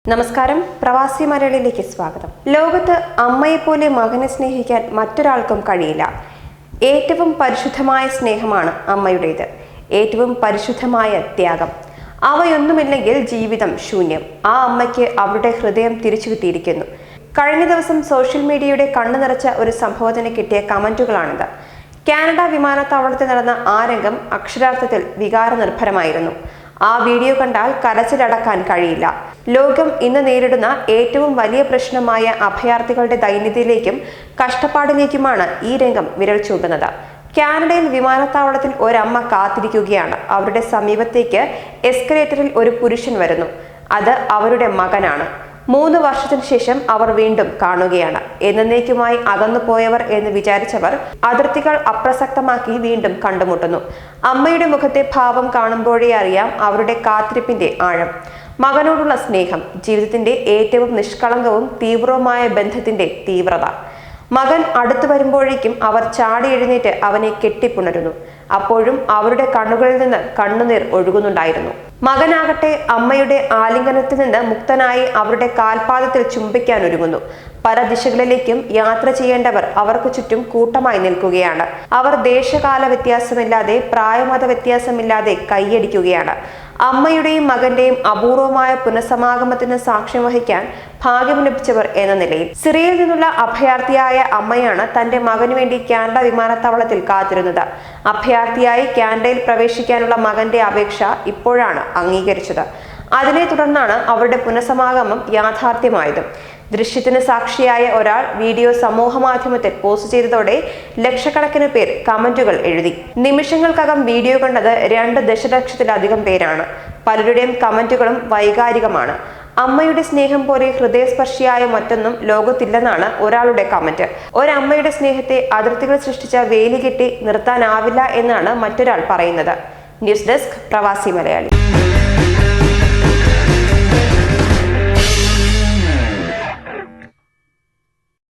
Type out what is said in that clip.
നമസ്കാരം, പ്രവാസി മലയാളിയിലേക്ക് സ്വാഗതം. ലോകത്ത് അമ്മയെപ്പോലെ മകനെ സ്നേഹിക്കാൻ മറ്റൊരാൾക്കും കഴിയില്ല. ഏറ്റവും പരിശുദ്ധമായ സ്നേഹമാണ് അമ്മയുടേത്. ഏറ്റവും പരിശുദ്ധമായ ത്യാഗം. അവയൊന്നുമില്ലെങ്കിൽ ജീവിതം ശൂന്യം. ആ അമ്മയ്ക്ക് അവരുടെ ഹൃദയം തിരിച്ചു കിട്ടിയിരിക്കുന്നു. കഴിഞ്ഞ ദിവസം സോഷ്യൽ മീഡിയയുടെ കണ്ണു നിറച്ച ഒരു സംഭവത്തിന് കിട്ടിയ കമന്റുകളാണിത്. കാനഡ വിമാനത്താവളത്തിൽ നടന്ന ആ രംഗം അക്ഷരാർത്ഥത്തിൽ വികാരനിർഭരമായിരുന്നു. ആ വീഡിയോ കണ്ടാൽ കരച്ചിലടക്കാൻ കഴിയില്ല. ലോകം ഇന്ന് നേരിടുന്ന ഏറ്റവും വലിയ പ്രശ്നമായ അഭയാർത്ഥികളുടെ ദൈന്യതയിലേക്കും കഷ്ടപ്പാടിലേക്കുമാണ് ഈ രംഗം വിരൽ ചൂണ്ടുന്നത്. കാനഡയിൽ വിമാനത്താവളത്തിൽ ഒരമ്മ കാത്തിരിക്കുകയാണ്. അവരുടെ സമീപത്തേക്ക് എസ്കലേറ്ററിൽ ഒരു പുരുഷൻ വരുന്നു. അത് അവരുടെ മകനാണ്. 3 വർഷത്തിന് ശേഷം അവർ വീണ്ടും കാണുകയാണ്. എന്നേക്കുമായി അകന്നു പോയവർ എന്ന് വിചാരിച്ചവർ അതിർത്തികൾ അപ്രസക്തമാക്കി വീണ്ടും കണ്ടുമുട്ടുന്നു. അമ്മയുടെ മുഖത്തെ ഭാവം കാണുമ്പോഴേ അറിയാം അവരുടെ കാത്തിരിപ്പിന്റെ ആഴം. മകനോടുള്ള സ്നേഹം, ജീവിതത്തിന്റെ ഏറ്റവും നിഷ്കളങ്കവും തീവ്രവുമായ ബന്ധത്തിന്റെ തീവ്രത. മകൻ അടുത്തു വരുമ്പോഴേക്കും അവർ ചാടി എഴുന്നേറ്റ് അവനെ കെട്ടിപ്പുണരുന്നു. അപ്പോഴും അവരുടെ കണ്ണുകളിൽ നിന്ന് കണ്ണുനീർ ഒഴുകുന്നുണ്ടായിരുന്നു. മകനാകട്ടെ അമ്മയുടെ ആലിംഗനത്തിൽ നിന്ന് മുക്തനായി അവരുടെ കാൽപാദത്തിൽ ചുംബിക്കാൻ ഒരുങ്ങുന്നു. പല ദിശകളിലേക്കും യാത്ര ചെയ്യേണ്ടവർ അവർക്ക് ചുറ്റും കൂട്ടമായി നിൽക്കുകയാണ്. അവർ ദേശകാല വ്യത്യാസമില്ലാതെ, പ്രായമത വ്യത്യാസമില്ലാതെ കൈയടിക്കുകയാണ്. അമ്മയുടെയും മകന്റെയും അപൂർവമായ പുനഃസമാഗമത്തിന് സാക്ഷ്യം വഹിക്കാൻ ഭാഗ്യം ലഭിച്ചവർ എന്ന നിലയിൽ സിറിയയിൽ നിന്നുള്ള അഭയാർത്ഥിയായ അമ്മയാണ് തന്റെ മകനു വേണ്ടി കാനഡ വിമാനത്താവളത്തിൽ കാത്തിരുന്നത്. അഭയാർത്ഥിയായി കാനഡയിൽ പ്രവേശിക്കാനുള്ള മകന്റെ അപേക്ഷ ഇപ്പോഴാണ് അംഗീകരിച്ചത്. അതിനെ തുടർന്നാണ് അവരുടെ പുനഃസമാഗമം യാഥാർത്ഥ്യമായത്. ദൃശ്യത്തിന് സാക്ഷിയായ ഒരാൾ വീഡിയോ സമൂഹ മാധ്യമത്തിൽ പോസ്റ്റ് ചെയ്തതോടെ ലക്ഷക്കണക്കിന് പേർ കമന്റുകൾ എഴുതി. നിമിഷങ്ങൾക്കകം വീഡിയോ കണ്ടത് 2 ദശലക്ഷത്തിലധികം പേരാണ്. പലരുടെയും കമന്റുകളും വൈകാരികമാണ്. അമ്മയുടെ സ്നേഹം പോലെ ഹൃദയസ്പർശിയായ മറ്റൊന്നും ലോകത്തില്ലെന്നാണ് ഒരാളുടെ കമന്റ്. ഒരമ്മയുടെ സ്നേഹത്തെ അതിർത്തികൾ സൃഷ്ടിച്ച വേലി കെട്ടി നിർത്താനാവില്ല എന്നാണ് മറ്റൊരാൾ പറയുന്നത്. ന്യൂസ് ഡെസ്ക്, പ്രവാസി മലയാളി.